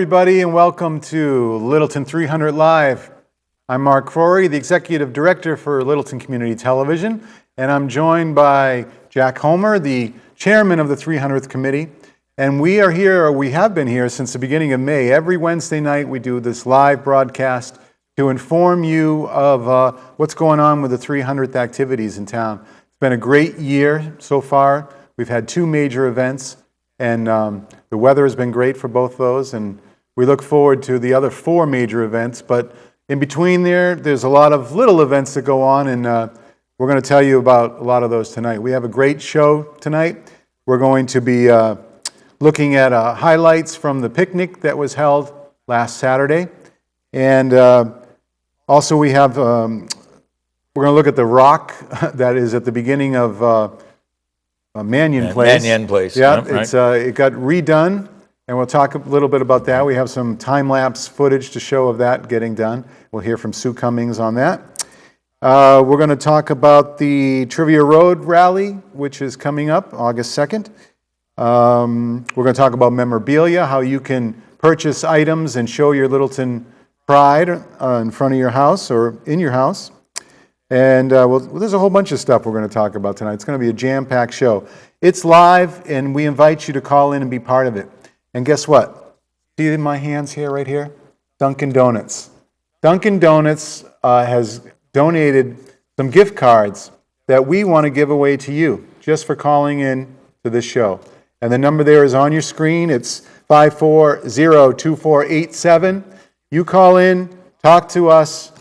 everybody, and welcome to Littleton 300 Live. I'm Mark Crory, the Executive Director for Littleton Community Television, and I'm joined by Jack Homer, the Chairman of the 300th Committee. And we are here, or we have been here since the beginning of May. Every Wednesday night we do this live broadcast to inform you of what's going on with the 300th activities in town. It's been a great year so far. We've had two major events, and the weather has been great for both those, and we look forward to the other four major events. But in between there's a lot of little events that go on, and we're going to tell you about a lot of those tonight. We have a great show tonight. We're going to be looking at highlights from the picnic that was held last Saturday, and also we have we're going to look at the rock that is at the beginning of Mannion Place. Mannion Place. Yeah, right. It got redone, and we'll talk a little bit about that. We have some time-lapse footage to show of that getting done. We'll hear from Sue Cummings on that. We're going to talk about the Trivia Road Rally, which is coming up August 2nd. We're going to talk about memorabilia, how you can purchase items and show your Littleton pride in front of your house or in your house. And there's a whole bunch of stuff we're going to talk about tonight. It's going to be a jam-packed show. It's live, and we invite you to call in and be part of it. And guess what? See in my hands here, right here? Dunkin' Donuts. Dunkin' Donuts has donated some gift cards that we want to give away to you just for calling in to this show. And the number there is on your screen. It's 540-2487. You call in, talk to us.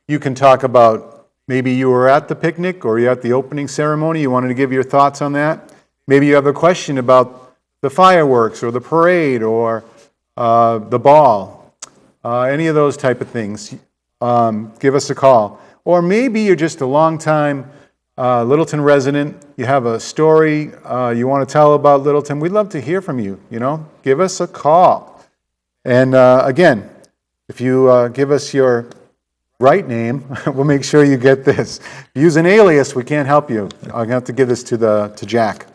You can talk about maybe you were at the picnic or you're at the opening ceremony. You wanted to give your thoughts on that. Maybe you have a question about the fireworks or the parade or the ball. Any of those type of things. Give us a call. Or maybe you're just a long-time Littleton resident. You have a story you want to tell about Littleton. We'd love to hear from you. Give us a call. And again, if you give us your right name, we'll make sure you get this. Use an alias, we can't help you. I'm going to have to give this to Jack.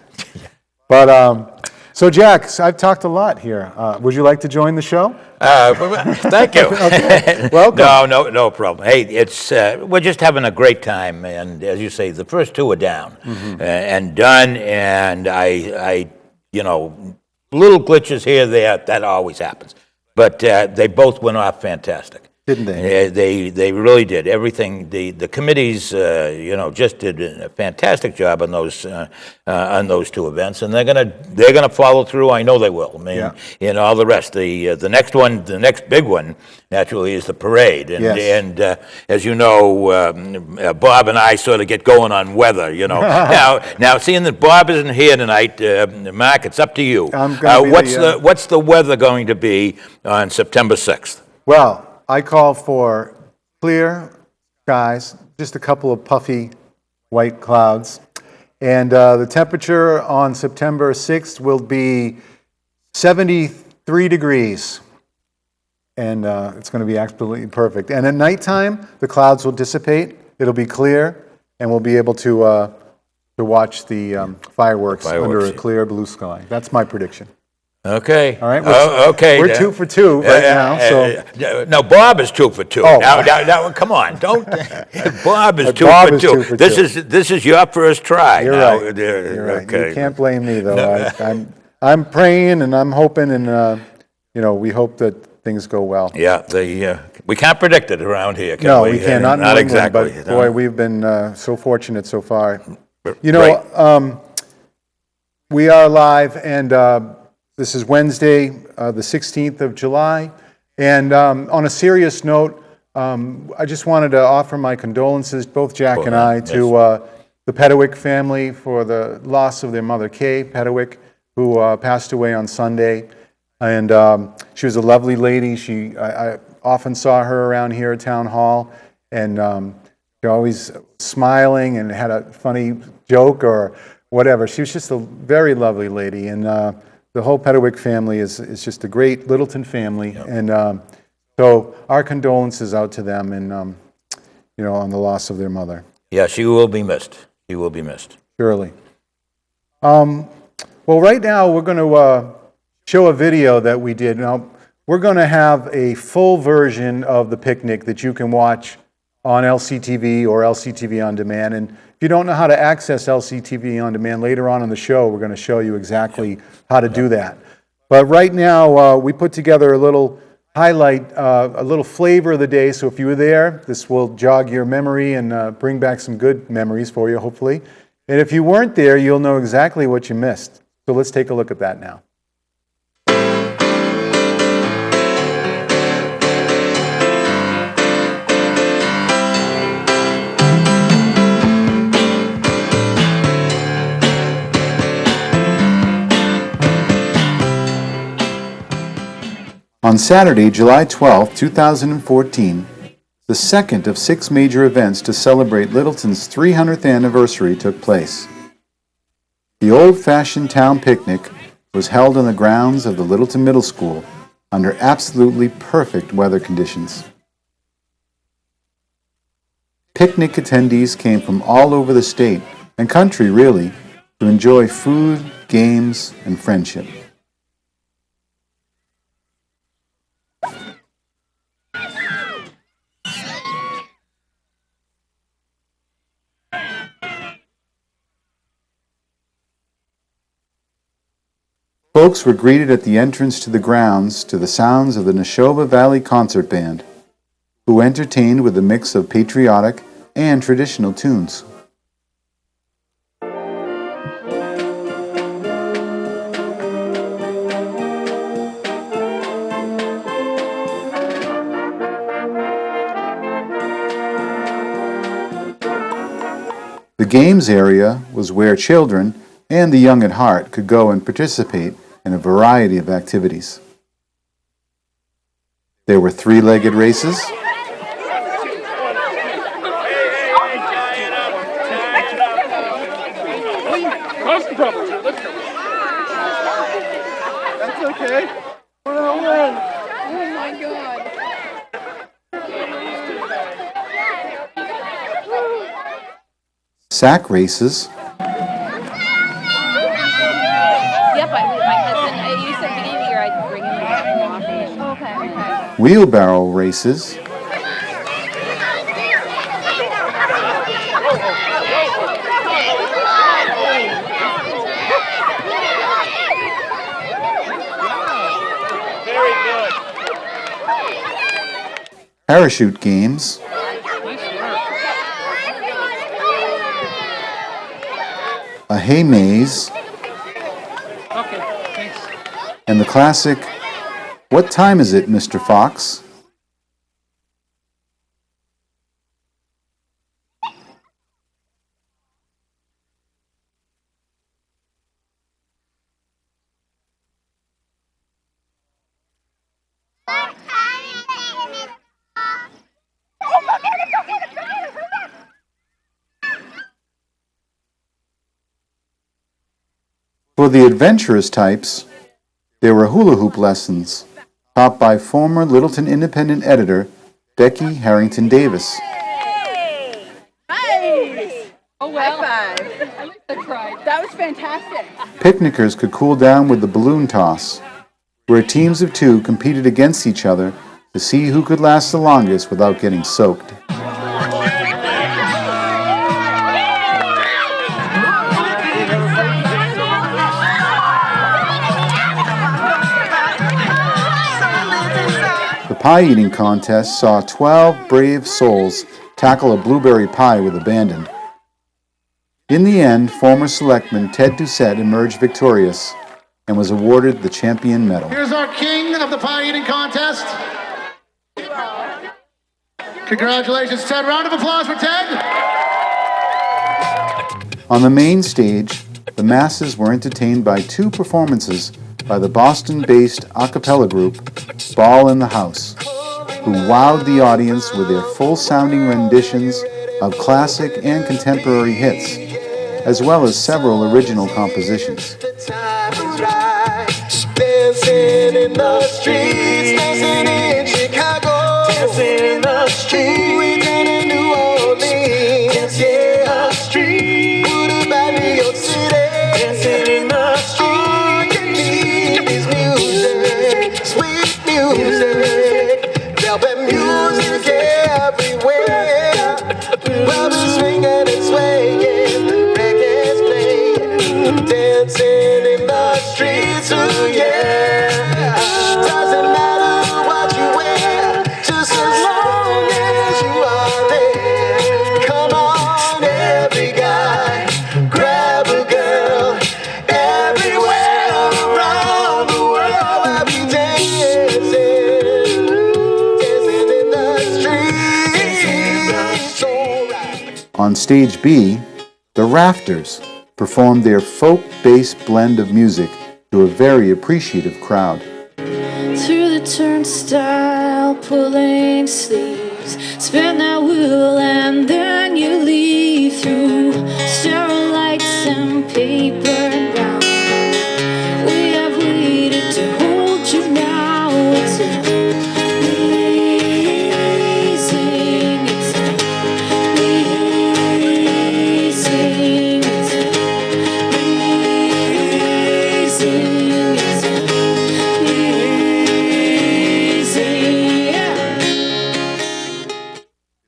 But so Jack, I've talked a lot here. Would you like to join the show? Thank you. Okay. Welcome. No problem. Hey, we're just having a great time, and as you say, the first two are down and done, and I little glitches here, there, that always happens, but they both went off fantastic. Didn't they? They really did. Everything. The committees, just did a fantastic job on those two events, and they're gonna follow through. I know they will. I mean, all the rest. The next one, the next big one, naturally, is the parade. And, yes. and as you know, Bob and I sort of get going on weather. Now, seeing that Bob isn't here tonight, Mark, it's up to you. What's the weather going to be on September 6th? Well, I call for clear skies, just a couple of puffy white clouds. And the temperature on September 6th will be 73 degrees. And it's going to be absolutely perfect. And at nighttime, the clouds will dissipate. It'll be clear, and we'll be able to watch the fireworks under a clear blue sky. That's my prediction. Okay. All right. Okay. We're 2 for 2 right now. So no, Bob is 2 for 2. Oh. Now, come on, don't. Bob is 2 Bob for is 2. 2 for This 2. is your first try. You're now. right. You're right. Okay. You can't blame me though. I'm praying and I'm hoping, and we hope that things go well. Yeah. We can't predict it around here. Can No, we? we can't. Not exactly. But boy, we've been so fortunate so far. Right. We are live, and this is Wednesday, the 16th of July. And on a serious note, I just wanted to offer my condolences, both Jack and I, to the Pedawick family for the loss of their mother, Kay Pedawick, who passed away on Sunday. And she was a lovely lady. I often saw her around here at Town Hall, and she always smiling and had a funny joke or whatever. She was just a very lovely lady, and the whole Pedawick family is just a great Littleton family, and so our condolences out to them, and on the loss of their mother. Yeah, she will be missed. She will be missed. Surely. Well, right now we're going to show a video that we did. Now, we're going to have a full version of the picnic that you can watch on LCTV or LCTV On Demand. And if you don't know how to access LCTV On Demand, later on in the show, we're going to show you exactly how to do that. But right now, we put together a little highlight, a little flavor of the day. So if you were there, this will jog your memory and bring back some good memories for you, hopefully. And if you weren't there, you'll know exactly what you missed. So let's take a look at that now. On Saturday, July 12, 2014, the second of 6 major events to celebrate Littleton's 300th anniversary took place. The old-fashioned town picnic was held on the grounds of the Littleton Middle School under absolutely perfect weather conditions. Picnic attendees came from all over the state and country, really, to enjoy food, games, and friendship. Folks were greeted at the entrance to the grounds to the sounds of the Neshoba Valley Concert Band, who entertained with a mix of patriotic and traditional tunes. The games area was where children and the young at heart could go and participate in a variety of activities. There were 3-legged races, That's okay. We're gonna win. Oh my God. sack races, Yep, my husband, you said beginning of the year I'd bring him along. Okay. wheelbarrow races, Very good. parachute games, a hay maze, Okay, thanks. and the classic, "What time is it, Mr. Fox?" For the adventurous types, there were hula hoop lessons taught by former Littleton Independent editor Becky Harrington Davis. Nice! Oh, well. High five. I cried. That was fantastic. Picnickers could cool down with the balloon toss, where teams of 2 competed against each other to see who could last the longest without getting soaked. The pie eating contest saw 12 brave souls tackle a blueberry pie with abandon. In the end, former selectman Ted Doucette emerged victorious and was awarded the champion medal. Here's our king of the pie eating contest. Congratulations, Ted. Round of applause for Ted. On the main stage, the masses were entertained by 2 performances by the Boston-based a cappella group Ball in the House, who wowed the audience with their full-sounding renditions of classic and contemporary hits, as well as several original compositions. Dancing in the streets, dancing in Chicago, dancing in the streets, we done in New Orleans, dancing in the streets, what about New York City, dancing in the streets, all you need is music. On stage B, the Rafters performed their folk-based blend of music to a very appreciative crowd. Through the turnstile, pulling sleeves, spin that wheel and then you leave through sterile lights and paper and brown. We have waited to hold you now. It's amazing, it's amazing, it's amazing, it's amazing, yeah.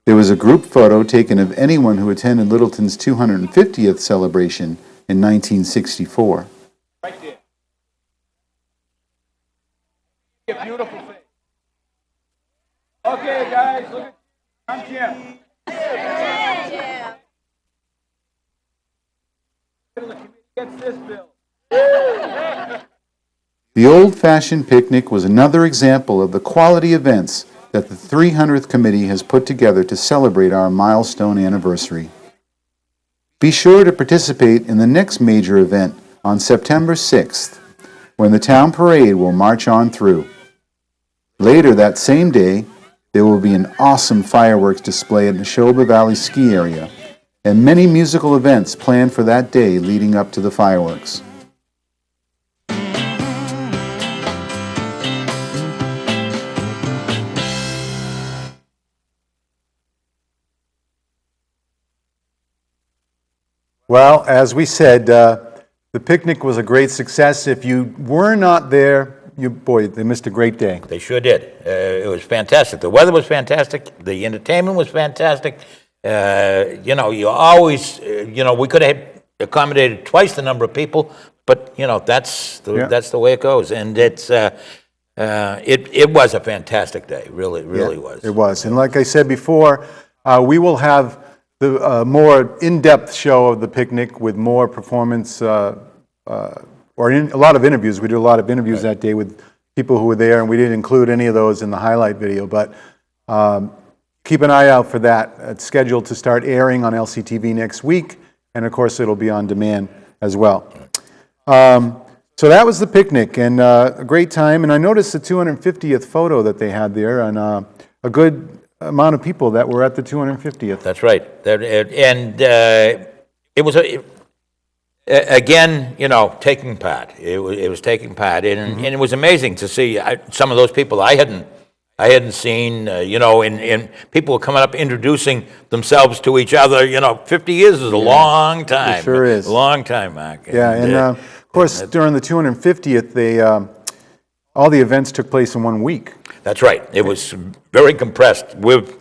There was a group photo taken of anyone who attended Littleton's 250th celebration in 1964. Right there. A beautiful thing. Okay, guys, look at. I'm Jim. The committee gets this bill. The old-fashioned picnic was another example of the quality events that the 300th Committee has put together to celebrate our milestone anniversary. Be sure to participate in the next major event on September 6th, when the town parade will march on through. Later that same day, there will be an awesome fireworks display at Neshoba Valley Ski Area, and many musical events planned for that day leading up to the fireworks. Well, as we said, the picnic was a great success. If you were not there, they missed a great day. They sure did. It was fantastic. The weather was fantastic. The entertainment was fantastic. You always, we could have accommodated twice the number of people, but that's the way it goes. And it was a fantastic day. Really was. It was. And like I said before, we will have the more in-depth show of the picnic with more performance, a lot of interviews. We did a lot of interviews that day with people who were there, and we didn't include any of those in the highlight video. But keep an eye out for that. It's scheduled to start airing on LCTV next week, and of course it'll be on demand as well. So that was the picnic, and a great time. And I noticed the 250th photo that they had there, and a good amount of people that were at the 250th. That's right. It was again, taking part. It was taking part, and it was amazing to see some of those people I hadn't seen. And people were coming up introducing themselves to each other. 50 years is a long time. It sure is. A long time, Mark. Yeah, and of course, during the 250th, all the events took place in 1 week. That's right. It was very compressed. We've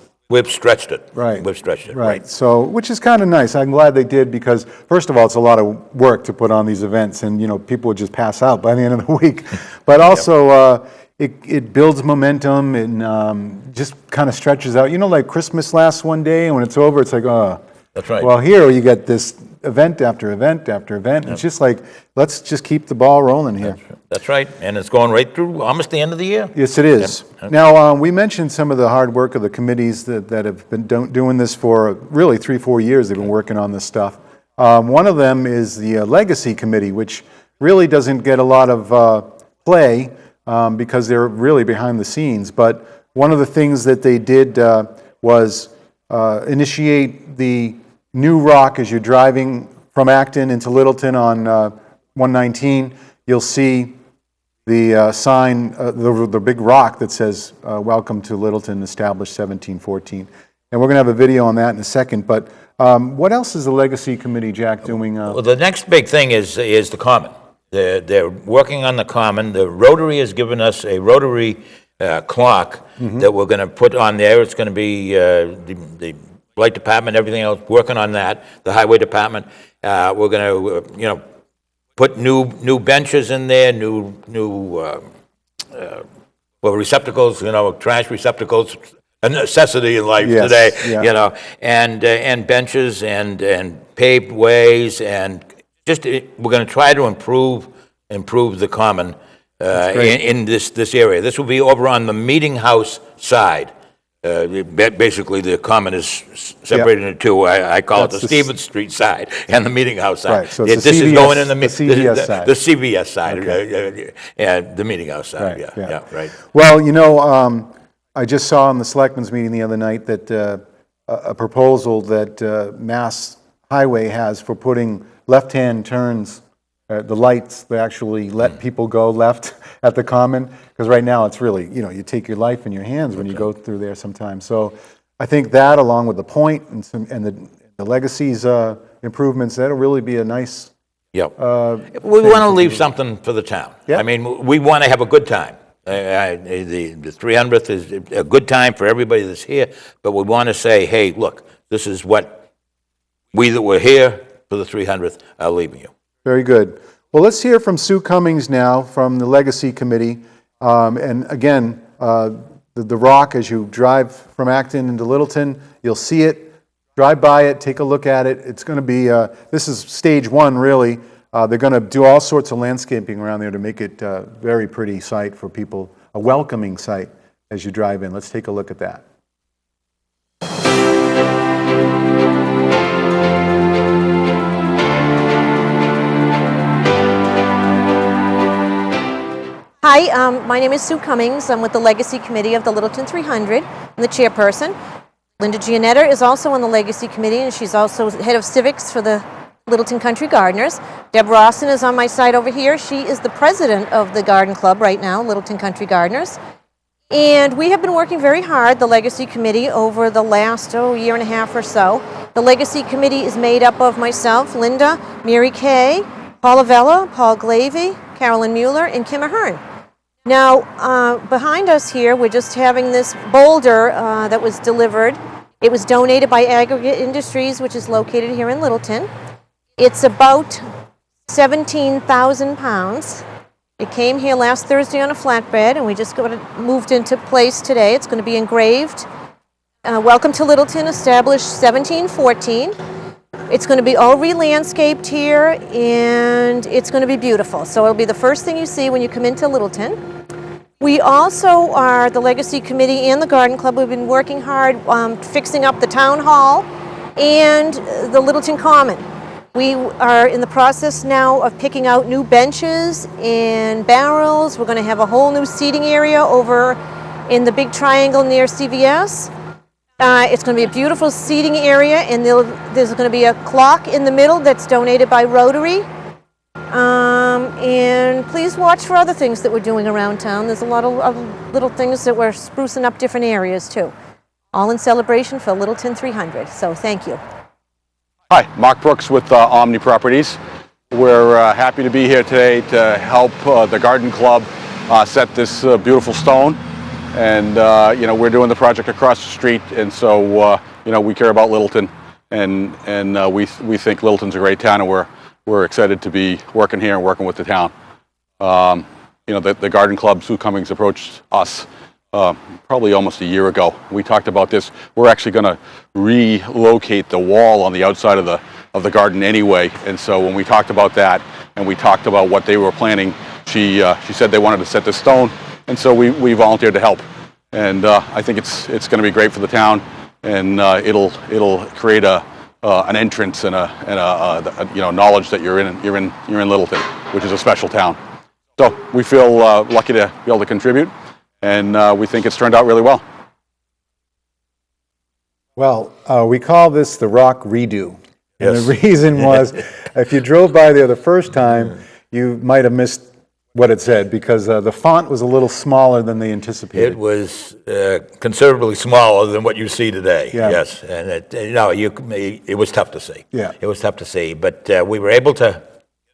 stretched it. Right. We've stretched it. Right. So, which is kind of nice. I'm glad they did because, first of all, it's a lot of work to put on these events, and people would just pass out by the end of the week. But also, it builds momentum and just kind of stretches out. Like Christmas lasts one day, and when it's over, it's like, oh. That's right. Well, here you get this event after event after event. Yep. It's just like, let's just keep the ball rolling here. That's right. And it's going right through almost the end of the year. Yes, it is. Yep. Now, we mentioned some of the hard work of the committees that have been doing this for really 3-4 years. They've been working on this stuff. One of them is the Legacy Committee, which really doesn't get a lot of play because they're really behind the scenes. But one of the things that they did was initiate the new rock as you're driving from Acton into Littleton on 119. You'll see the sign, the big rock that says, "Welcome to Littleton, established 1714." And we're going to have a video on that in a second. But what else is the Legacy Committee, Jack, doing? Well, the next big thing is the Common. They're working on the Common. The Rotary has given us a Rotary clock that we're going to put on there. It's going to be the Light Department, everything else, working on that. The Highway Department. We're going to, put new benches in there, new receptacles. Trash receptacles, a necessity in life today. Yeah. And benches and paved ways, and just we're going to try to improve the Common in this area. This will be over on the Meeting House side. basically the common is separated into two. I call it That's the the Stevens Street side and the Meeting House side. Right, so it's This the is CVS going in the CVS side. The CVS side, Okay. and the Meeting House side. Right, Yeah, right. Well, I just saw in the selectmen's meeting the other night that a proposal that Mass Highway has for putting left-hand turns, the lights that actually let people go left at the Common, because right now it's really, you take your life in your hands when you go through there sometimes. So I think that, along with the point and the Legacy's improvements, that'll really be a nice. Yep. We want to leave something for the town. Yeah. I mean, we want to have a good time. The 300th is a good time for everybody that's here, but we want to say, hey, look, this is what we that were here for the 300th are leaving you. Very good. Well, let's hear from Sue Cummings now from the Legacy Committee. And again, the Rock, as you drive from Acton into Littleton, you'll see it. Drive by it, take a look at it. It's going to be, this is stage one, really. They're going to do all sorts of landscaping around there to make it a very pretty site for people, a welcoming site as you drive in. Let's take a look at that. Hi, my name is Sue Cummings. I'm with the Legacy Committee of the Littleton 300. I'm the chairperson. Linda Gianetta is also on the Legacy Committee, and she's also head of civics for the Littleton Country Gardeners. Deb Rawson is on my side over here. She is the president of the garden club right now, Littleton Country Gardeners. And we have been working very hard, the Legacy Committee, over the last year and a half or so. The Legacy Committee is made up of myself, Linda, Mary Kay, Paula Vella, Paul Glavey, Carolyn Mueller, and Kim Ahern. Now, behind us here, we're just having this boulder that was delivered. It was donated by Aggregate Industries, which is located here in Littleton. It's about 17,000 pounds. It came here last Thursday on a flatbed, and we just got it moved into place today. It's going to be engraved. Welcome to Littleton, established 1714. It's going to be all re-landscaped here, and it's going to be beautiful. So it'll be the first thing you see when you come into Littleton. We also are, the Legacy Committee and the Garden Club, we've been working hard fixing up the Town Hall and the Littleton Common. We are in the process now of picking out new benches and barrels. We're going to have a whole new seating area over in the big triangle near CVS. It's going to be a beautiful seating area, and there's going to be a clock in the middle that's donated by Rotary. And please watch for other things that we're doing around town. There's a lot of little things that we're sprucing up different areas too. All in celebration for Littleton 300. So thank you. Hi, Mark Brooks with Omni Properties. We're happy to be here today to help the Garden Club set this beautiful stone. And we're doing the project across the street, and so we care about Littleton, and we think Littleton's a great town, and we're excited to be working here and working with the town. The Garden Club, Sue Cummings, approached us probably almost a year ago. We talked about this. We're actually going to relocate the wall on the outside of the garden anyway, and so when we talked about that and we talked about what they were planning, she said they wanted to set this stone. And so we volunteered to help, and I think it's going to be great for the town, and it'll create an entrance and a knowledge that you're in Littleton, which is a special town. So we feel lucky to be able to contribute, and we think it's turned out really well. Well, we call this the Rock Redo. And Yes. the reason was, if you drove by there the first time, you might have missed what it said, because the font was a little smaller than they anticipated. It was considerably smaller than what you see today. Yeah. Yes, and it was tough to see. Yeah. It was tough to see, but we were able to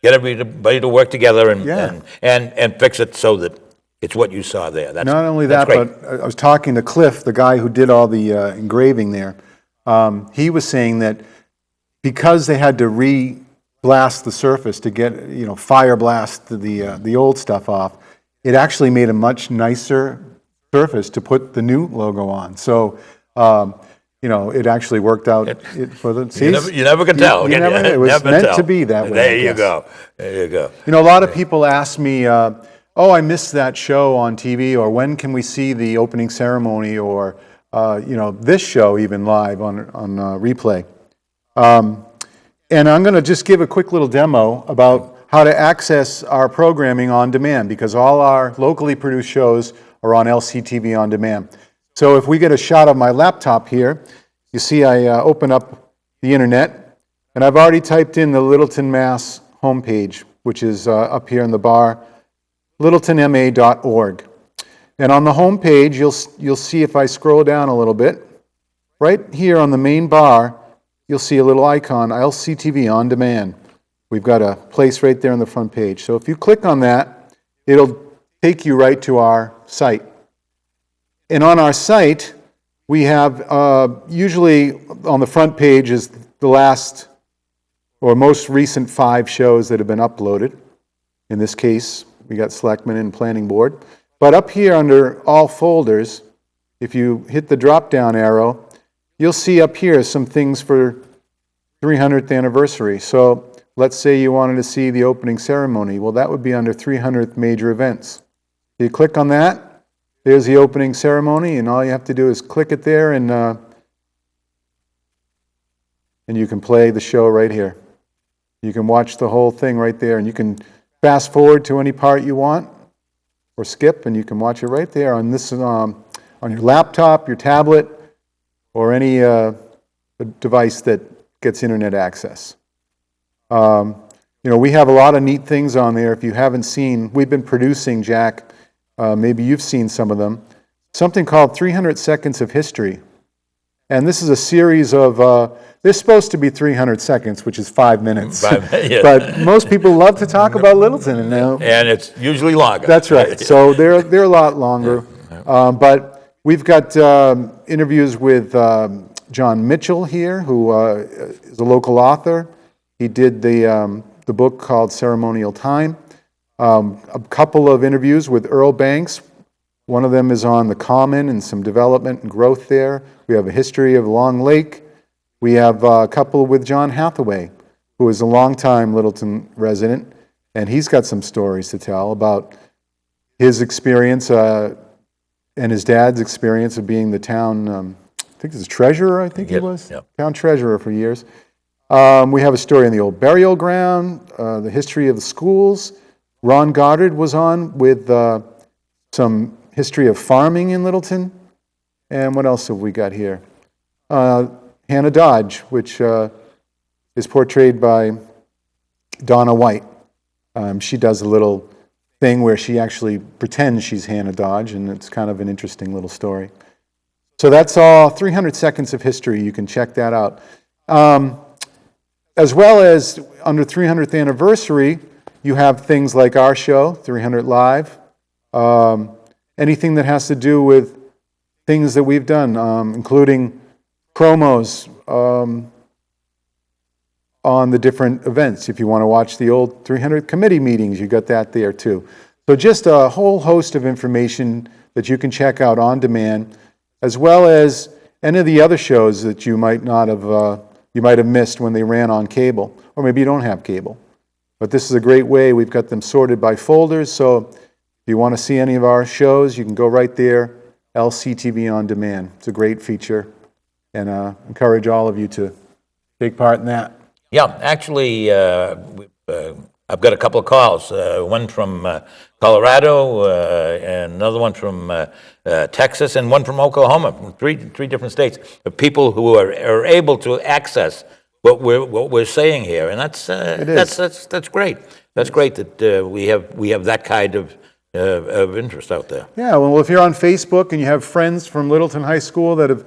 get everybody to work together and fix it so that it's what you saw there. That's Not only that's that, great. but I was talking to Cliff, the guy who did all the engraving there. He was saying that because they had to blast the surface to get, fire blast the old stuff off, it actually made a much nicer surface to put the new logo on. So, it actually worked out for the. You never can tell. It was meant to be that way. There you go. There you go. A lot of people ask me, I missed that show on TV, or when can we see the opening ceremony, or this show even live on replay. And I'm going to just give a quick little demo about how to access our programming on demand, because all our locally produced shows are on LCTV on demand. So if we get a shot of my laptop here, you see I open up the internet, and I've already typed in the Littleton, Mass homepage, which is up here in the bar, littletonma.org. And on the homepage, you'll see, if I scroll down a little bit, right here on the main bar, you'll see a little icon, LCTV on demand. We've got a place right there on the front page. So if you click on that, it'll take you right to our site. And on our site, we have, usually on the front page is the last or most recent 5 shows that have been uploaded. In this case, we got Selectmen and Planning Board. But up here under all folders, if you hit the drop-down arrow, you'll see up here some things for 300th anniversary. So let's say you wanted to see the opening ceremony. Well, that would be under 300th major events. You click on that, there's the opening ceremony, and all you have to do is click it there, and you can play the show right here. You can watch the whole thing right there, and you can fast forward to any part you want, or skip, and you can watch it right there on this on your laptop, your tablet, or any device that gets internet access. We have a lot of neat things on there. If you haven't seen, we've been producing, Jack, maybe you've seen some of them, something called 300 Seconds of History. And this is a series of, they're supposed to be 300 seconds, which is 5 minutes. Yeah. But most people love to talk about Littleton. And it's usually longer. That's right. So they're a lot longer. But we've got interviews with John Mitchell here, who is a local author. He did the book called Ceremonial Time. A couple of interviews with Earl Banks. One of them is on the Common and some development and growth there. We have a history of Long Lake. We have a couple with John Hathaway, who is a longtime Littleton resident, and he's got some stories to tell about his experience and his dad's experience of being the town, I think it was treasurer, he was, town treasurer for years. We have a story on the old burial ground, the history of the schools. Ron Goddard was on with some history of farming in Littleton. And what else have we got here? Hannah Dodge, which is portrayed by Donna White. She does a little thing where she actually pretends she's Hannah Dodge, and it's kind of an interesting little story. So that's all 300 Seconds of History. You can check that out. As well as under 300th anniversary, you have things like our show, 300 Live, anything that has to do with things that we've done, including promos on the different events. If you want to watch the old 300 committee meetings, you got that there too. So just a whole host of information that you can check out on demand, as well as any of the other shows that you might not have, you might have missed when they ran on cable, or maybe you don't have cable. But this is a great way. We've got them sorted by folders, so if you want to see any of our shows, you can go right there, LCTV on demand. It's a great feature, and encourage all of you to take part in that. Yeah, actually, I've got a couple of calls. One from Colorado, and another one from Texas, and one from Oklahoma, from three different states, of people who are able to access what we're saying here, and that's great. That's great that we have that kind of interest out there. Yeah, well, if you're on Facebook and you have friends from Littleton High School that have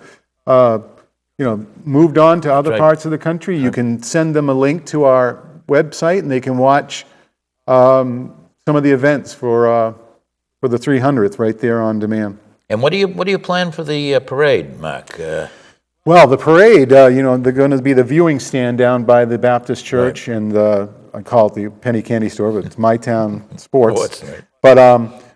moved on to other parts of the country, you can send them a link to our website, and they can watch some of the events for the 300th right there on demand. And what do you plan for the parade, Mark? Well, the parade, they're going to be the viewing stand down by the Baptist Church, and I call it the penny candy store, but it's My Town Sports. Right. But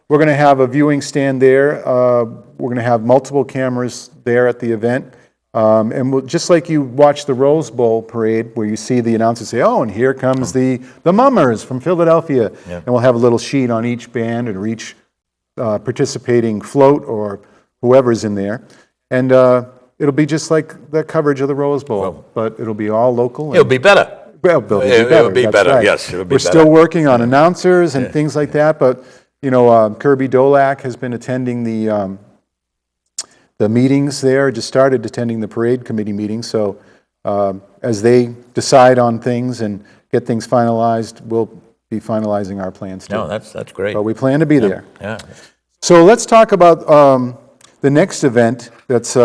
we're going to have a viewing stand there. We're going to have multiple cameras there at the event. And just like you watch the Rose Bowl parade, where you see the announcers say, "Oh, and here comes the Mummers from Philadelphia," and we'll have a little sheet on each band and each participating float or whoever's in there. And it'll be just like the coverage of the Rose Bowl, but it'll be all local. It'll be better. Well, It'll be that's better, right. yes, it'll be We're better. still working on announcers and things like that, but, Kirby Dolak has been attending the meetings there, just started attending the parade committee meetings, so as they decide on things and get things finalized, we'll be finalizing our plans too. No, that's great. But we plan to be there. Yeah. So let's talk about the next event that's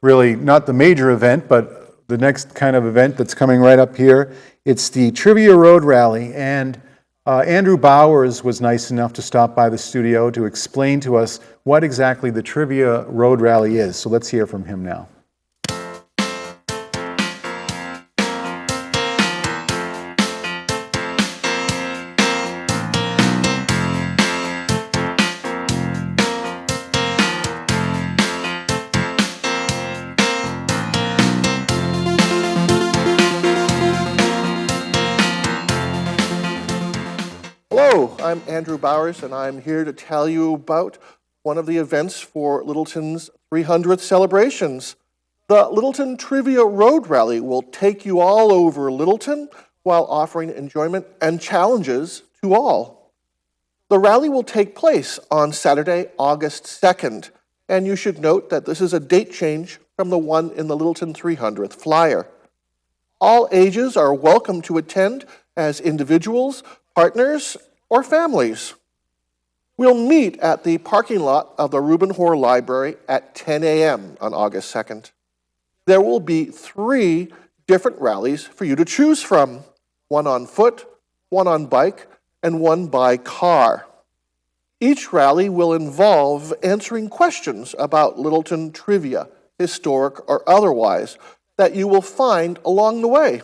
really not the major event, but the next kind of event that's coming right up here. It's the Trivia Road Rally, and Andrew Bowers was nice enough to stop by the studio to explain to us what exactly the Trivia Road Rally is. So let's hear from him now. Hello, I'm Andrew Bowers, and I'm here to tell you about one of the events for Littleton's 300th celebrations. The Littleton Trivia Road Rally will take you all over Littleton while offering enjoyment and challenges to all. The rally will take place on Saturday, August 2nd, and you should note that this is a date change from the one in the Littleton 300th flyer. All ages are welcome to attend as individuals, partners, or families. We'll meet at the parking lot of the Reuben Hoare Library at 10 a.m. on August 2nd. There will be 3 different rallies for you to choose from, one on foot, one on bike, and one by car. Each rally will involve answering questions about Littleton trivia, historic or otherwise, that you will find along the way.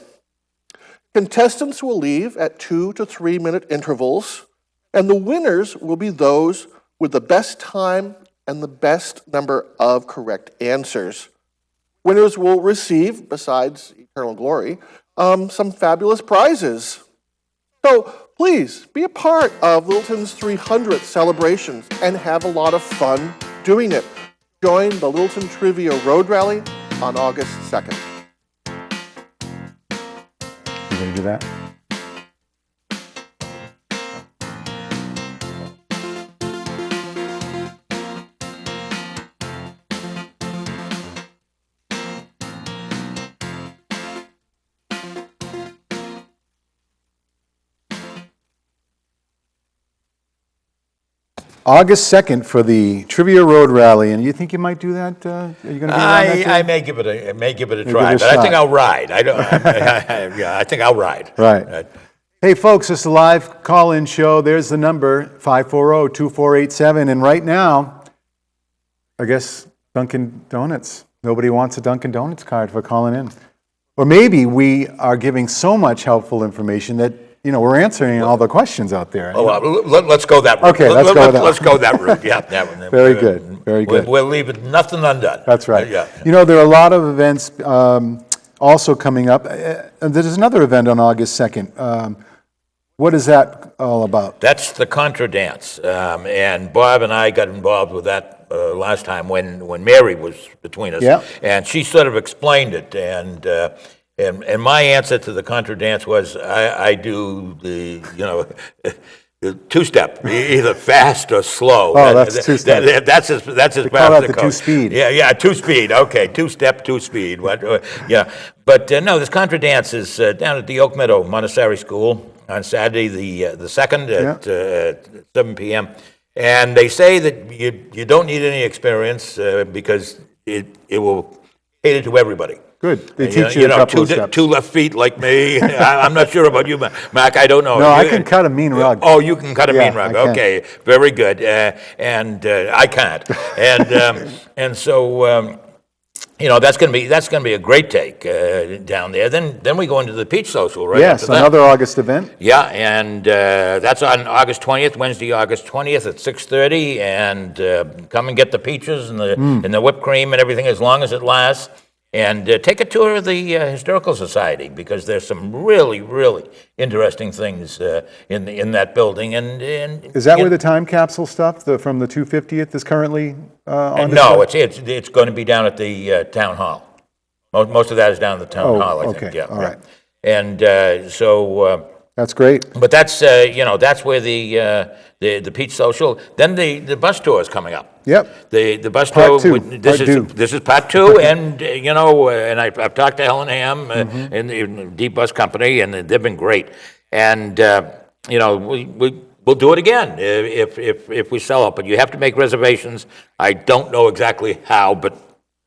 Contestants will leave at 2 to 3 minute intervals, and the winners will be those with the best time and the best number of correct answers. Winners will receive, besides eternal glory, some fabulous prizes. So please be a part of Littleton's 300th celebrations and have a lot of fun doing it. Join the Littleton Trivia Road Rally on August 2nd. You gonna do that? August 2nd for the Trivia Road Rally, and you think you might do that? Are you going to be around that day? I may give it a Maybe try, a but I think shot. I'll ride. I think I'll ride. Right. Hey, folks, it's a live call-in show. There's the number, 540-2487. And right now, I guess Dunkin' Donuts. Nobody wants a Dunkin' Donuts card for calling in. Or maybe we are giving so much helpful information that, we're answering all the questions out there. Oh, let's go that route. Okay, let's go with that. Let's go that route. Yeah, that one. Very good, very good. We'll leave it nothing undone. That's right. Yeah. There are a lot of events also coming up. There's another event on August 2nd. What is that all about? That's the contra dance, and Bob and I got involved with that last time when Mary was between us, Yeah. and she sort of explained it, and my answer to the contra dance was I do the the two-step, either fast or slow. Oh, that's two-step. That's as We fast call as that it the goes. two-speed. Yeah, two-speed. Okay, two-step, two-speed. Yeah, but no, this contra dance is down at the Oak Meadow Montessori School on Saturday, the 2nd at 7 p.m. And they say that you don't need any experience because it will cater to everybody. Good. They teach you a couple of steps. Two left feet like me. I'm not sure about you, Mac. I don't know. No, I can cut a mean rug. Oh, you can cut a mean rug. I can. Okay, very good. And I can't. And so that's going to be a great take down there. Then we go into the Peach Social, right? Yes, after that. another August event. Yeah, and that's on August 20th, Wednesday, August 20th at 6:30, and come and get the peaches and the whipped cream and everything as long as it lasts. And take a tour of the Historical Society, because there's some really, really interesting things in that building. And Is that where the time capsule stuff from the 250th is currently on No, display? it's going to be down at the town hall. Most of that is down at the town hall, I think. okay, Yeah, all right. And so. That's great. But that's that's where the Peach Social. Then the bus tour is coming up. Yep. The bus Part tour. two. This is part two, and and I've talked to Helen Ham in the Deep Bus Company, and they've been great. And we'll do it again if we sell it. But you have to make reservations. I don't know exactly how, but.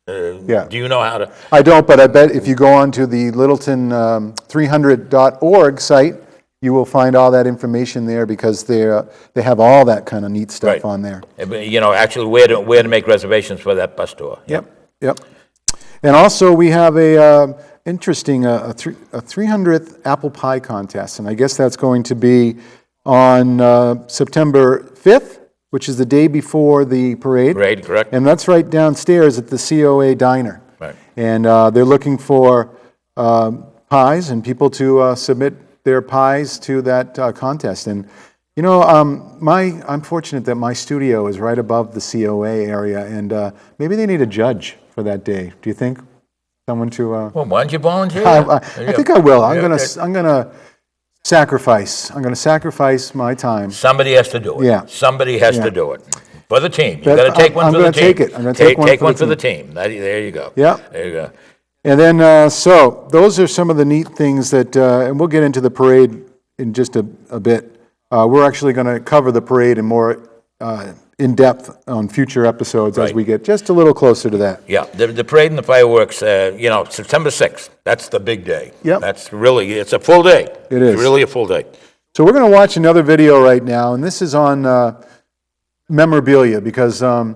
Yeah. Do you know how to? I don't, but I bet if you go on to the Littleton300.org site, you will find all that information there, because they have all that kind of neat stuff on there. Actually, where to make reservations for that bus tour. Yep. And also, we have a 300th apple pie contest, and I guess that's going to be on September 5th, which is the day before the parade. Parade, correct. And that's right downstairs at the COA Diner. Right. And they're looking for pies and people to submit their pies to that contest. And I'm fortunate that my studio is right above the COA area, and maybe they need a judge for that day. Do you think? Someone to. Well, why don't you volunteer? I think I will. I'm gonna sacrifice. I'm gonna sacrifice my time. Somebody has to do it. Yeah. Somebody has to do it for the team. You got to take one I'm for the gonna team. take it. I'm gonna take one for the team. There you go. Yeah. There you go. And then, so those are some of the neat things that, and we'll get into the parade in just a bit. We're actually going to cover the parade in more in depth on future episodes as we get just a little closer to that. Yeah, the parade and the fireworks. September 6th. That's the big day. Yep. It's a full day. It is. It's really a full day. So we're going to watch another video right now, and this is on memorabilia, because a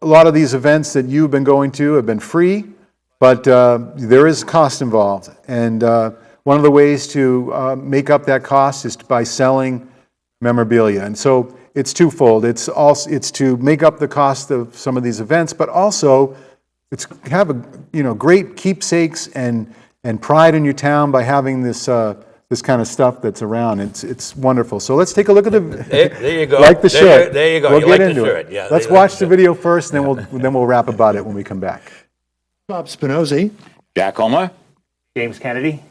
lot of these events that you've been going to have been free, but there is cost involved. And one of the ways to make up that cost is by selling memorabilia. And so it's twofold. It's to make up the cost of some of these events, but also it's have great keepsakes and pride in your town by having this kind of stuff that's around. It's wonderful. So let's take a look at the. There you go. Like the shirt. There you go. We'll You get like into the shirt. it. Yeah. Let's watch the video first, and then we'll rap about it when we come back. Bob Spinozzi, Jack Homer. James Kennedy.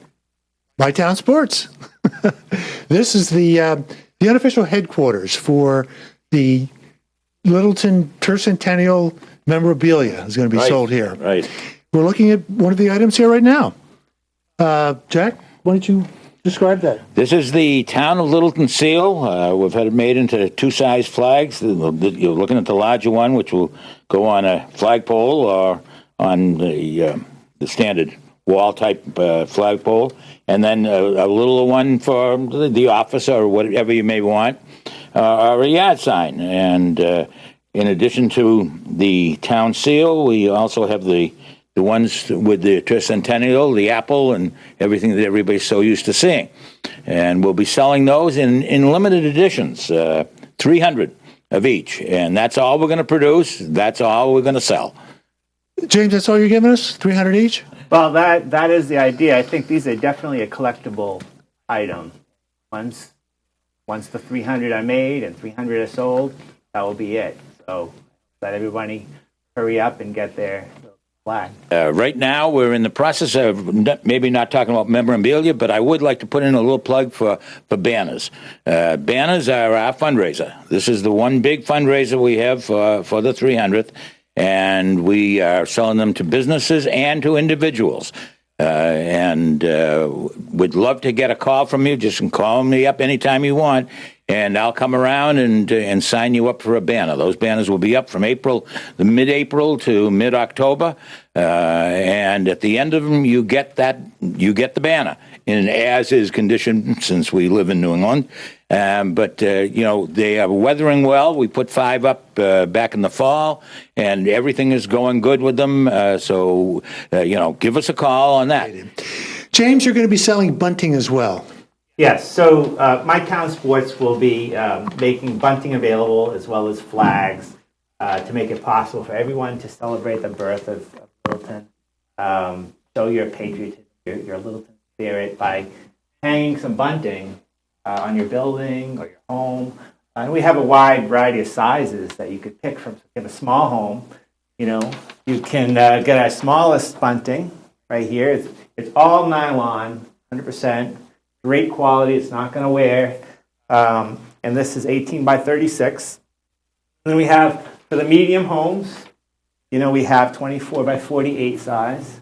My Town Sports. This is the unofficial headquarters for the Littleton Tercentennial memorabilia is going to be sold here. Right. We're looking at one of the items here right now. Jack, why don't you describe that? This is the Town of Littleton seal. We've had it made into two-size flags. You're looking at the larger one, which will go on a flagpole or on the standard wall-type flagpole, and then a little one for the office or whatever you may want, or a yard sign. And in addition to the town seal, we also have the ones with the tercentennial, the apple, and everything that everybody's so used to seeing. And we'll be selling those in limited editions, 300 of each. And that's all we're going to produce. That's all we're going to sell. James, that's all you're giving us? 300 each? Well, that is the idea. I think these are definitely a collectible item. Once the 300 are made and 300 are sold, that will be it. So let everybody hurry up and get their flag. Right now, we're in the process of maybe not talking about memorabilia, but I would like to put in a little plug for banners. Banners are our fundraiser. This is the one big fundraiser we have for the 300th, and we are selling them to businesses and to individuals. And we'd love to get a call from you. Just call me up anytime you want, and I'll come around and sign you up for a banner. Those banners will be up from mid-April to mid-October, and at the end of them, you get the banner in as-is condition, since we live in New England. But they are weathering well. We put 5 up back in the fall, and everything is going good with them. So give us a call on that. James, you're going to be selling bunting as well. Yes, so My Town Sports will be making bunting available as well as flags to make it possible for everyone to celebrate the birth of Littleton. Show your patriotism, your Littleton spirit by hanging some bunting on your building or your home. And we have a wide variety of sizes that you could pick from. So if you have a small home, you can get our smallest bunting right here. It's all nylon, 100%. Great quality. It's not going to wear. And this is 18 by 36. And then we have, for the medium homes, we have 24 by 48 size.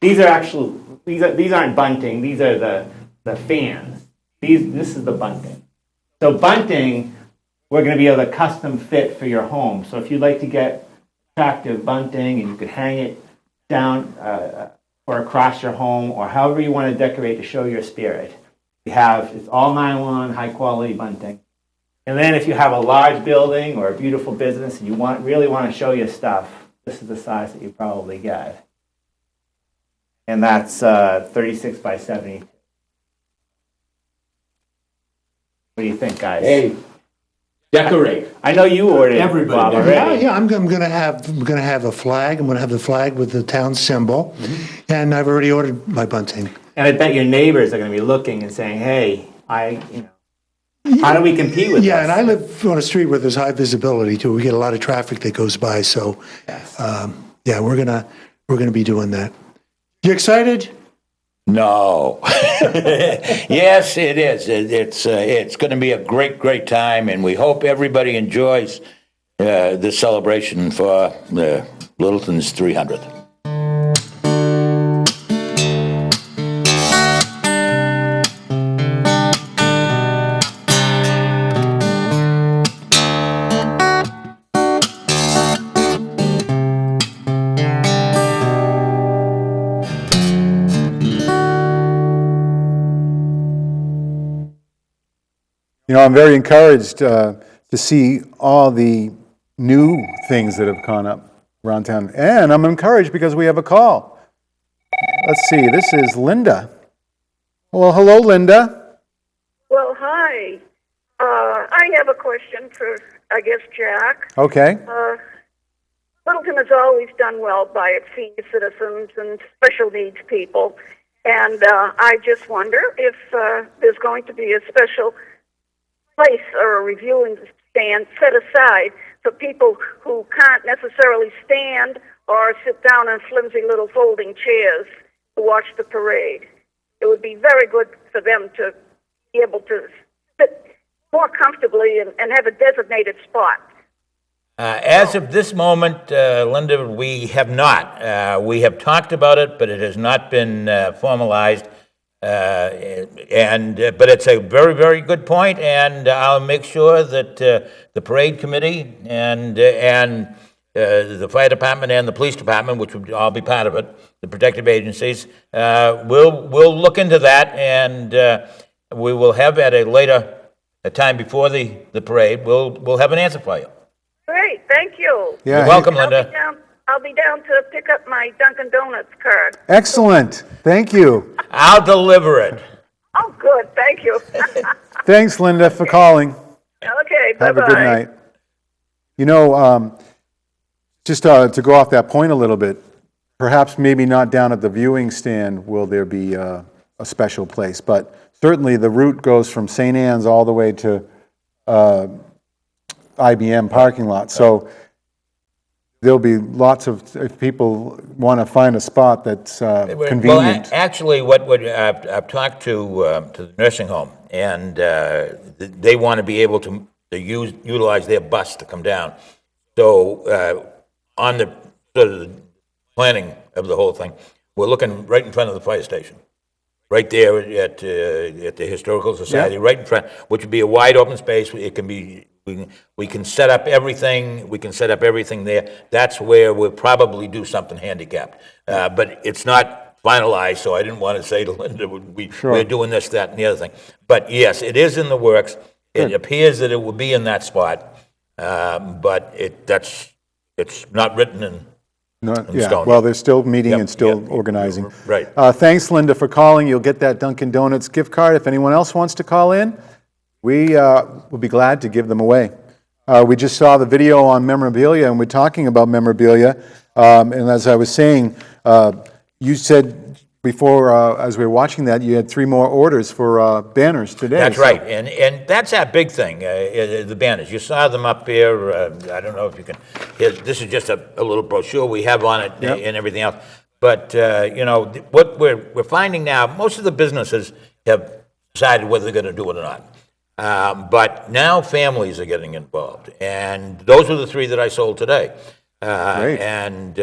These aren't bunting. These are the fans. This is the bunting. So bunting, we're going to be able to custom fit for your home. So if you'd like to get attractive bunting and you could hang it down or across your home or however you want to decorate to show your spirit, it's all nylon, high quality bunting. And then if you have a large building or a beautiful business and you really want to show your stuff, this is the size that you probably get. And that's 36 by 72. What do you think, guys? Hey, decorate. I know you ordered Everybody. Bob, already. Yeah. I'm gonna have a flag. I'm gonna have the flag with the town symbol, and I've already ordered my bunting. And I bet your neighbors are going to be looking and saying, "Hey, how do we compete with this?" Yeah, and I live on a street where there's high visibility too. We get a lot of traffic that goes by, so yeah, we're gonna be doing that. You excited? No. Yes, it is. It's going to be a great time, and we hope everybody enjoys this celebration for Littleton's 300th. I'm very encouraged to see all the new things that have gone up around town. And I'm encouraged because we have a call. Let's see, this is Linda. Well, hello, Linda. Well, hi. I have a question for, I guess, Jack. Okay. Littleton has always done well by its senior citizens and special needs people. And I just wonder if there's going to be a special place or a reviewing stand set aside for people who can't necessarily stand or sit down in flimsy little folding chairs to watch the parade. It would be very good for them to be able to sit more comfortably and have a designated spot. As of this moment, Linda, we have not. We have talked about it, but it has not been formalized. But it's a very good point, and I'll make sure that the parade committee and the fire department and the police department, which would all be part of it, the protective agencies, will look into that, and we will have at a later time before the parade. We'll have an answer for you. Great, thank you. Yeah, You're welcome, Linda. I'll be down to pick up my Dunkin' Donuts card. Excellent. Thank you. I'll deliver it. Oh, good, thank you. Thanks, Linda, for calling. Okay, bye-bye. Have a good night. Just to go off that point a little bit, perhaps maybe not down at the viewing stand will there be a special place, but certainly the route goes from St. Anne's all the way to IBM parking lot. So there'll be lots of, if people want to find a spot that's convenient. Well, actually, what I've talked to the nursing home, and they want to be able to utilize their bus to come down. So on the sort of the planning of the whole thing, we're looking right in front of the fire station, right there at the Historical Society, right in front, which would be a wide open space. It can be. We can set up everything. We can set up everything there. That's where we'll probably do something handicapped. But it's not finalized, so I didn't want to say to Linda, we're doing this, that, and the other thing. But yes, it is in the works. It appears that it will be in that spot, but it's not written in stone. Well, they're still meeting and still organizing. Right. Thanks, Linda, for calling. You'll get that Dunkin' Donuts gift card. If anyone else wants to call in, we will be glad to give them away. We just saw the video on memorabilia, and we're talking about memorabilia. And as I was saying, you said before, as we were watching that, you had 3 more orders for banners today. That's So- right, and that's our big thing, the banners. You saw them up here. I don't know if you can. This is just a little brochure we have on it and everything else. But what we're finding now, most of the businesses have decided whether they're going to do it or not. But now families are getting involved, and those were the 3 that I sold today. Great. And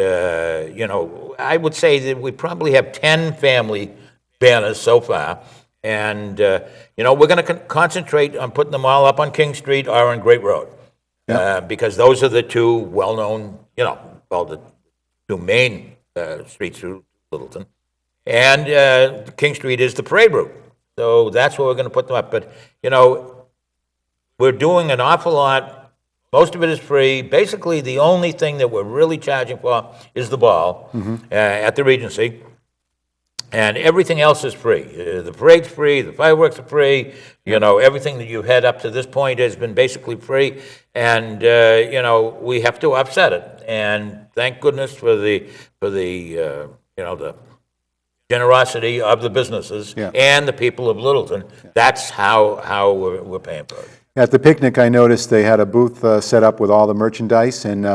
I would say that we probably have 10 family banners so far. And, we're going to concentrate on putting them all up on King Street or on Great Road. Because those are the 2 well-known, the 2 main streets through Littleton. And King Street is the parade route. So that's where we're going to put them up. But, we're doing an awful lot. Most of it is free. Basically, the only thing that we're really charging for is the ball at the Regency. And everything else is free. The parade's free. The fireworks are free. Everything that you've had up to this point has been basically free. And, we have to offset it. And thank goodness for the generosity of the businesses and the people of Littleton. That's how we're paying for it. At the picnic, I noticed they had a booth set up with all the merchandise, and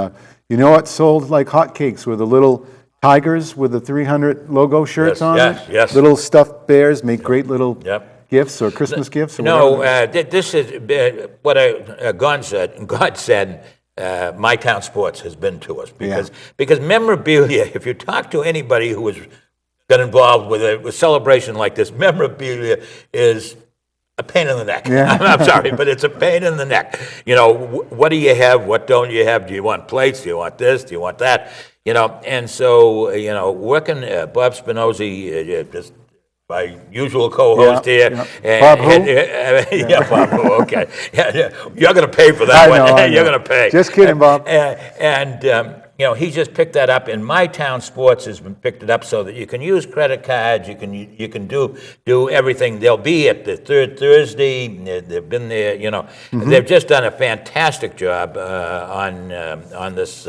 what sold like hotcakes were the little tigers with the 300 logo shirts on it. Yes. Little stuffed bears make great little gifts or Christmas gifts. Or whatever. This is what God said. My Town Sports has been to us because memorabilia. If you talk to anybody who has got involved with a celebration like this, memorabilia is a pain in the neck. I'm sorry, but it's a pain in the neck. What do you have? What don't you have? Do you want plates? Do you want this? Do you want that? And so, working Bob Spinozzi, just my usual co-host here. Bob who? Bob who, okay. You're going to pay for that one. I know. You're going to pay. Just kidding, Bob. He just picked that up, and My Town Sports has been picked it up so that you can use credit cards, you can do everything. They'll be at the third Thursday. They've been there, They've just done a fantastic job on this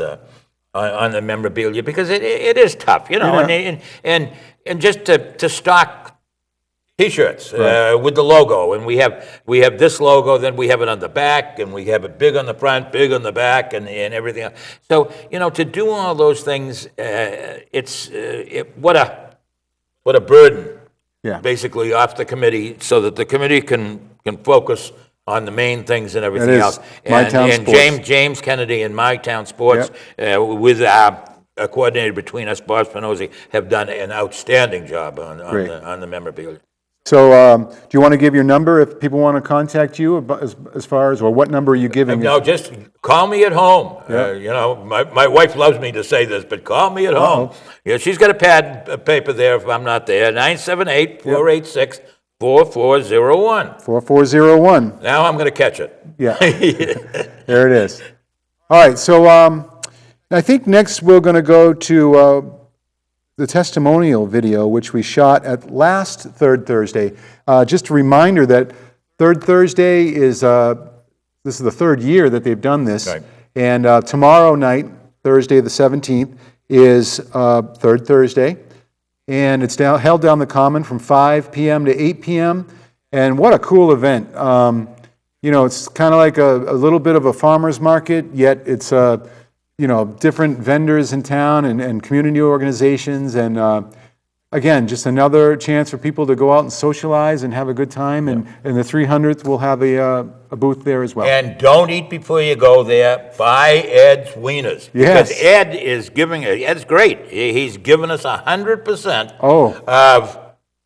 on the memorabilia because it is tough, and just to stock T-shirts with the logo, and we have this logo, then we have it on the back, and we have it big on the front, big on the back, and everything else. So to do all those things, what a burden, basically off the committee, so that the committee can focus on the main things and everything else. And James Kennedy and My Town Sports, with our coordinator between us, Bob Spinozzi, have done an outstanding job on the memorabilia. So, do you want to give your number if people want to contact you as far as, or what number are you giving? No, just call me at home. My wife loves me to say this, but call me at home. She's got a pad of paper there if I'm not there. 978-486-4401. 4401. Now I'm going to catch it. Yeah. There it is. All right, so I think next we're going to go to the testimonial video, which we shot at last Third Thursday. Just a reminder that Third Thursday is, this is the 3rd year that they've done this. Right. And tomorrow night, Thursday the 17th, is Third Thursday. And it's held down the Common from 5 p.m. to 8 p.m. And what a cool event. It's kind of like a little bit of a farmer's market, yet it's different vendors in town and community organizations, and again, just another chance for people to go out and socialize and have a good time. And the 300th will have a booth there as well. And don't eat before you go there. Buy Ed's Wieners. Yes. Because Ed is Ed's great. He's given us 100% Oh. of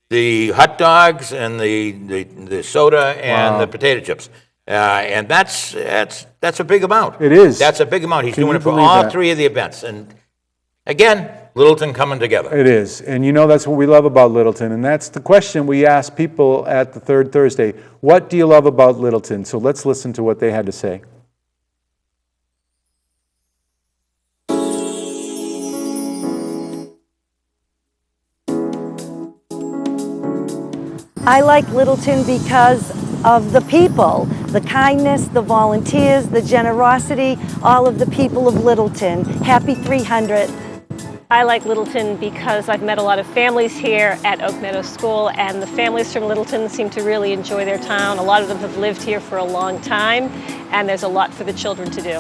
the hot dogs and the soda and the potato chips. And that's a big amount. It is. That's a big amount. He's Can doing you it for believe all that? 3 of the events. And again, Littleton coming together. It is. And that's what we love about Littleton. And that's the question we ask people at the Third Thursday. What do you love about Littleton? So let's listen to what they had to say. I like Littleton because of the people, the kindness, the volunteers, the generosity, all of the people of Littleton. Happy 300th. I like Littleton because I've met a lot of families here at Oak Meadow School, and the families from Littleton seem to really enjoy their town. A lot of them have lived here for a long time, and there's a lot for the children to do.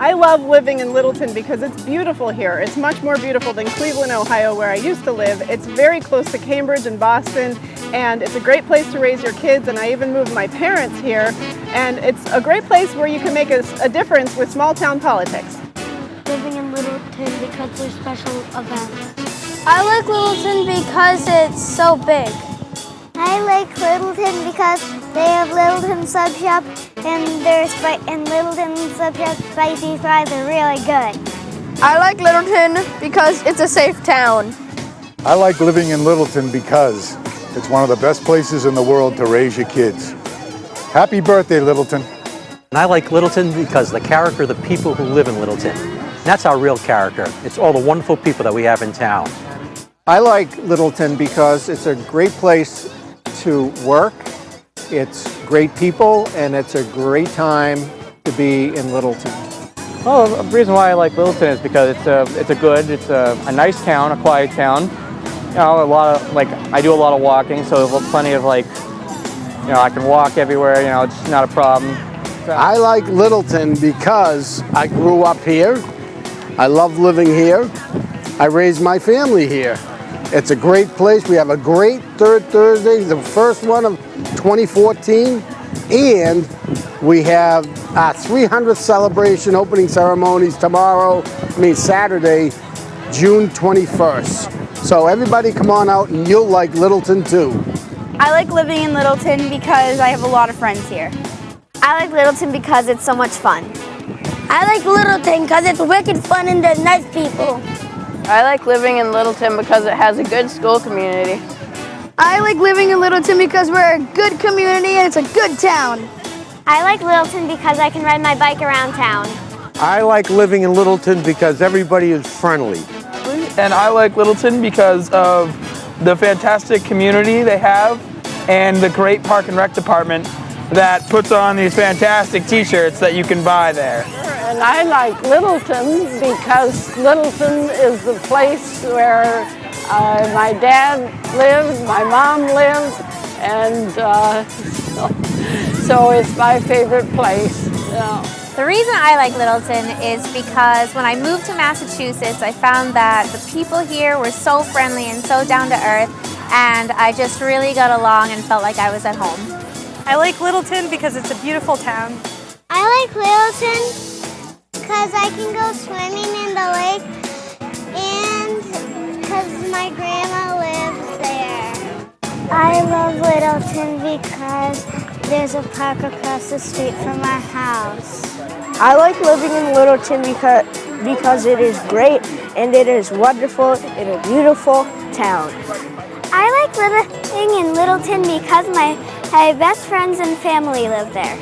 I love living in Littleton because it's beautiful here. It's much more beautiful than Cleveland, Ohio, where I used to live. It's very close to Cambridge and Boston, and it's a great place to raise your kids, and I even moved my parents here. And it's a great place where you can make a difference with small town politics. Living in Littleton because there's special events. I like Littleton because it's so big. I like Littleton because they have Littleton Sub Shop and Littleton Sub Shop spicy fries are really good. I like Littleton because it's a safe town. I like living in Littleton because it's one of the best places in the world to raise your kids. Happy birthday, Littleton. And I like Littleton because the character of the people who live in Littleton. That's our real character. It's all the wonderful people that we have in town. I like Littleton because it's a great place to work. It's great people, and it's a great time to be in Littleton. Well, the reason why I like Littleton is because it's a nice town, a quiet town. You know, I do a lot of walking, so there's plenty of I can walk everywhere. You know, it's not a problem. I like Littleton because I grew up here. I love living here. I raised my family here. It's a great place. We have a great third Thursday, the first one of 2014, and we have our 300th celebration opening ceremonies Saturday, June 21st. So everybody come on out and you'll like Littleton too. I like living in Littleton because I have a lot of friends here. I like Littleton because it's so much fun. I like Littleton because it's wicked fun and there's nice people. I like living in Littleton because it has a good school community. I like living in Littleton because we're a good community and it's a good town. I like Littleton because I can ride my bike around town. I like living in Littleton because everybody is friendly. And I like Littleton because of the fantastic community they have and the great park and rec department that puts on these fantastic t-shirts that you can buy there. And I like Littleton because Littleton is the place where my dad lived, my mom lived, and so it's my favorite place. The reason I like Littleton is because when I moved to Massachusetts, I found that the people here were so friendly and so down to earth, and I just really got along and felt like I was at home. I like Littleton because it's a beautiful town. I like Littleton because I can go swimming in the lake and because my grandma lives there. I love Littleton because there's a park across the street from our house. I like living in Littleton because it is great and it is wonderful and a beautiful town. I like living in Littleton because my best friends and family live there.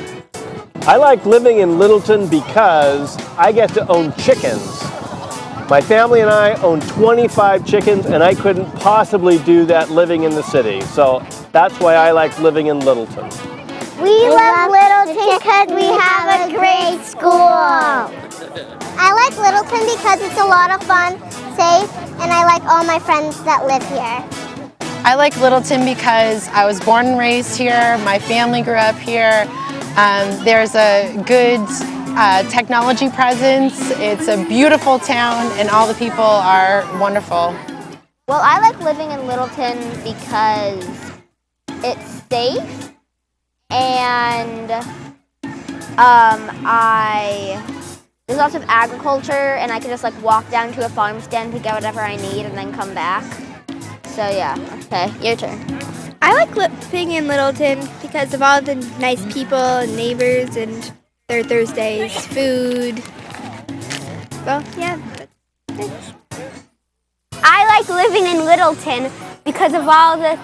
I like living in Littleton because I get to own chickens. My family and I own 25 chickens, and I couldn't possibly do that living in the city. So that's why I like living in Littleton. We love Littleton because we have a great school. I like Littleton because it's a lot of fun, safe, and I like all my friends that live here. I like Littleton because I was born and raised here. My family grew up here. There's a good technology presence. It's a beautiful town, and all the people are wonderful. Well, I like living in Littleton because it's safe, and there's lots of agriculture, and I can just walk down to a farm stand to get whatever I need and then come back. So yeah, okay, your turn. I like living in Littleton because of all the nice people and neighbors and their Thursdays, food. Well, yeah. I like living in Littleton because of all the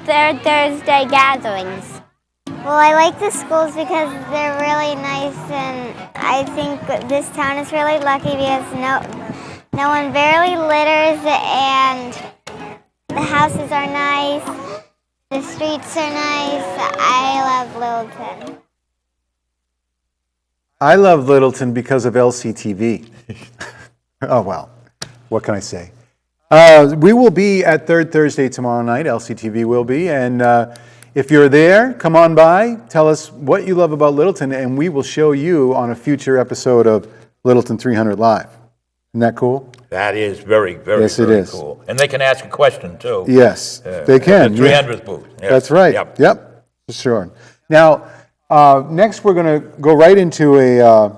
third Thursday gatherings. Well, I like the schools because they're really nice, and I think this town is really lucky because no one barely litters, and the houses are nice, the streets are nice. I love Littleton. I love Littleton because of LCTV. Oh, well. what can I say? We will be at Third Thursday tomorrow night. LCTV will be. And if you're there, come on by. Tell us what you love about Littleton, and we will show you on a future episode of Littleton 300 Live. Isn't that cool? That is very, very, Yes, it very is. cool. And they can ask a question, too. Yes, they can. The 300th booth. Yes. That's right. Yep, for sure. Now, next we're going to go right into a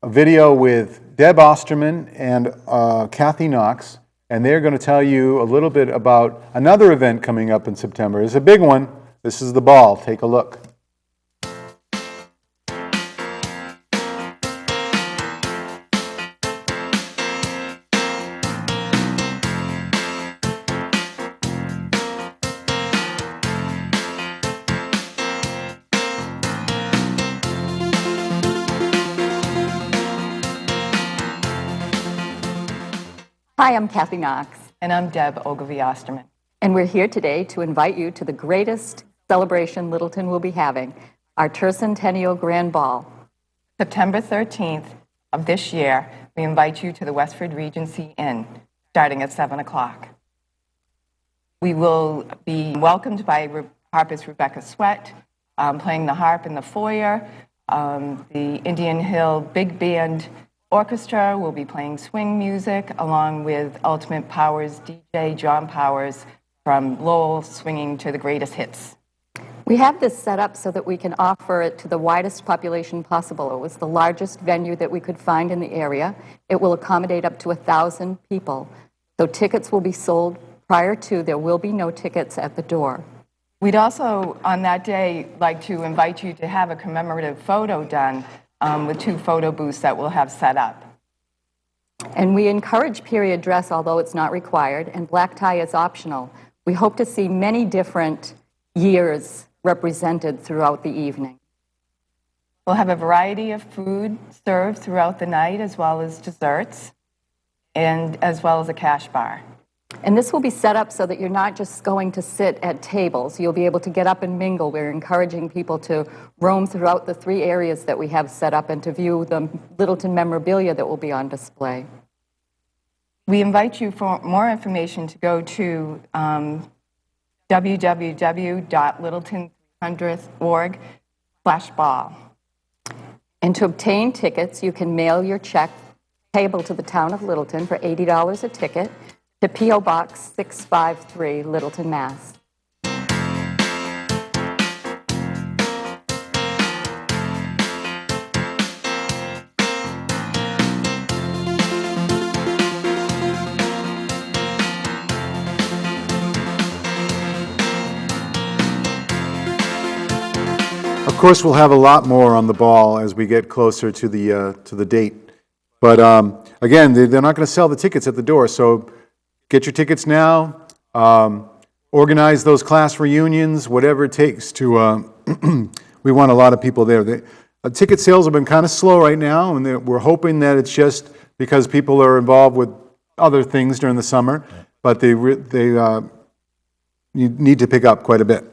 video with Deb Osterman and Kathy Knox, and they're going to tell you a little bit about another event coming up in September. It's a big one. This is the ball. Take a look. Hi, I'm Kathy Knox. And I'm Deb Ogilvie-Osterman. And we're here today to invite you to the greatest celebration Littleton will be having, our Tercentennial Grand Ball. September 13th of this year, we invite you to the Westford Regency Inn, starting at 7 o'clock. We will be welcomed by harpist Rebecca Sweat, playing the harp in the foyer. The Indian Hill Big Band Orchestra will be playing swing music, along with Ultimate Powers DJ John Powers from Lowell, swinging to the greatest hits. We have this set up so that we can offer it to the widest population possible. It was the largest venue that we could find in the area. It will accommodate up to 1,000 people. So tickets will be sold prior to. There will be no tickets at the door. We'd also, on that day, like to invite you to have a commemorative photo done with 2 photo booths that we'll have set up. And we encourage period dress, although it's not required, and black tie is optional. We hope to see many different years represented throughout the evening. We'll have a variety of food served throughout the night, as well as desserts, and as well as a cash bar. And this will be set up so that you're not just going to sit at tables. You'll be able to get up and mingle. We're encouraging people to roam throughout the 3 areas that we have set up and to view the Littleton memorabilia that will be on display. We invite you for more information to go to www.littleton300.org/ball. And to obtain tickets, you can mail your check payable to the town of Littleton for $80 a ticket to P.O. Box 653, Littleton, Mass. Of course, we'll have a lot more on the ball as we get closer to the date. But again, they're not going to sell the tickets at the door, so get your tickets now. Organize those class reunions, whatever it takes to. We want a lot of people there. Ticket sales have been kind of slow right now, and we're hoping that it's just because people are involved with other things during the summer, but they need to pick up quite a bit.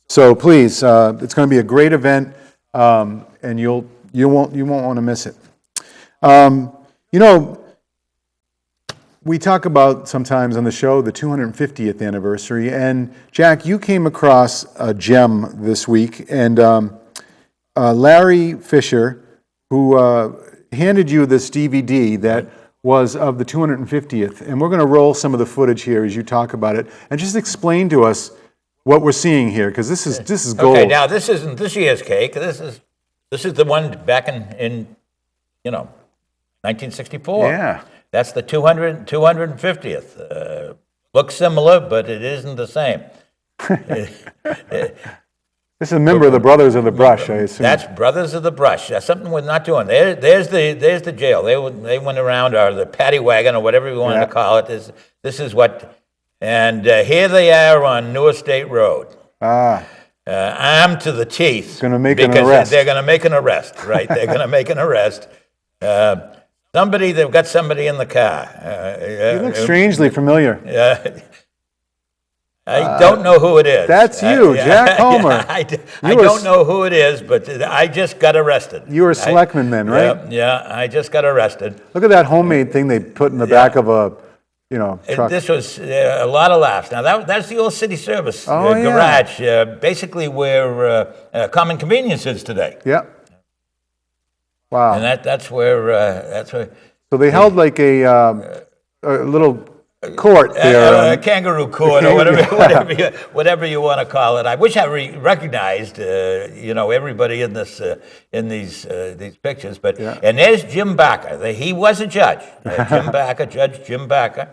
So please, it's going to be a great event, and you won't want to miss it. We talk about sometimes on the show the 250th anniversary, and Jack, you came across a gem this week, and Larry Fisher, who handed you this DVD that was of the 250th, and we're going to roll some of the footage here as you talk about it, and just explain to us what we're seeing here, because this is gold. Okay, now this isn't this year's cake. This is the one back in 1964. Yeah. That's the 250th. Looks similar, but it isn't the same. This is a member of the Brothers of the Brush, I assume. That's Brothers of the Brush. That's something we're not doing. There's the jail. They went around, or the paddy wagon, or whatever you wanted to call it. This is what. And here they are on New Estate Road. Armed to the teeth. Going to make an arrest. They're going to make an arrest, right? They're going to make an arrest. They've got somebody in the car. You look strangely familiar. I don't know who it is. That's you, Jack Homer. I don't know who it is, but I just got arrested. You were a selectman then, right? Yeah, I just got arrested. Look at that homemade thing they put in the back of a truck. This was a lot of laughs. Now, that's the old city service Oh, yeah. garage, basically where Common Convenience is today. Yeah. Wow. And that's where. So they held like a little court there. A kangaroo court, or whatever you want to call it. I wish I recognized, everybody in these pictures. But and there's Jim Backer. He was a judge. Judge Jim Backer,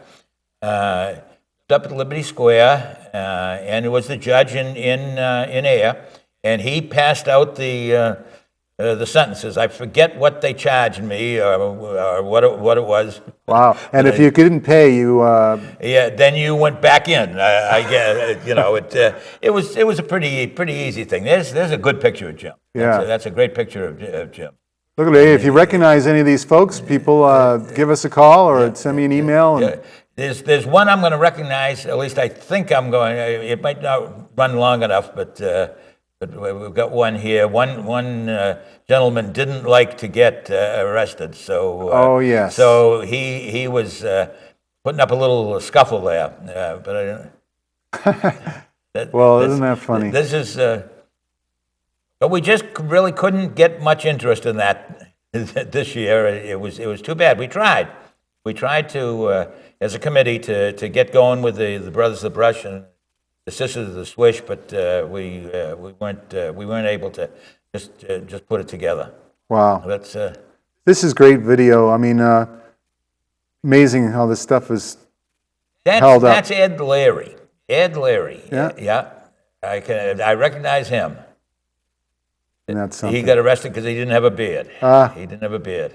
up at Liberty Square, and was the judge in Air, and he passed out the sentences. I forget what they charged me or what it was. Wow! And if you couldn't pay, you then you went back in. I guess it was a pretty easy thing. There's a good picture of Jim. Yeah, that's a great picture of Jim. Look at it. If you recognize any of these folks, people give us a call or send me an email. And There's one I'm going to recognize. At least I think I'm going. It might not run long enough, but we've got one here. One gentleman didn't like to get arrested, so yes. So he was putting up a little scuffle there. Well, isn't that funny? This is, but we just really couldn't get much interest in that this year. It was too bad. We tried to as a committee to get going with the Brothers of the Brush and the Sisters of the Swish, but we weren't able to just put it together. Wow, this is great video. I mean, amazing how this stuff is held up. That's Ed Leary. Yeah. I recognize him. And that's something. He got arrested because he didn't have a beard. He didn't have a beard.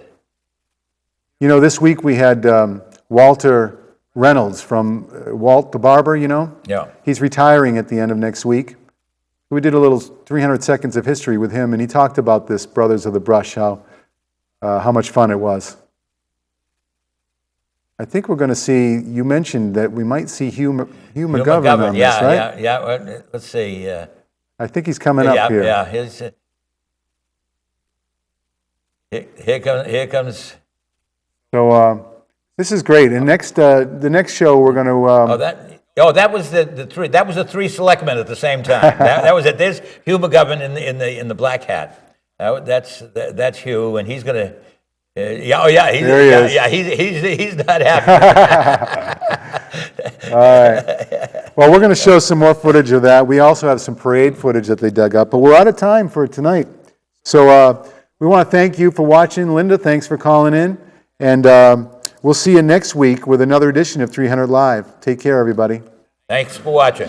This week we had Walter Reynolds from Walt the Barber, Yeah. He's retiring at the end of next week. We did a little 300 seconds of history with him, and he talked about this Brothers of the Brush, how much fun it was. I think we're going to see, you mentioned that we might see Hugh McGovern on this, right? Yeah. Let's see. I think he's coming up here. Yeah, here comes. So this is great. And the next show we're going to. That was the three. That was the three selectmen at the same time. that was it. There's Hugh McGovern in the black hat. That's Hugh, and he's going to. He's not happy. All right. Well, we're going to show some more footage of that. We also have some parade footage that they dug up, but we're out of time for tonight. So we want to thank you for watching. Linda, thanks for calling in. And we'll see you next week with another edition of 300 Live. Take care, everybody. Thanks for watching.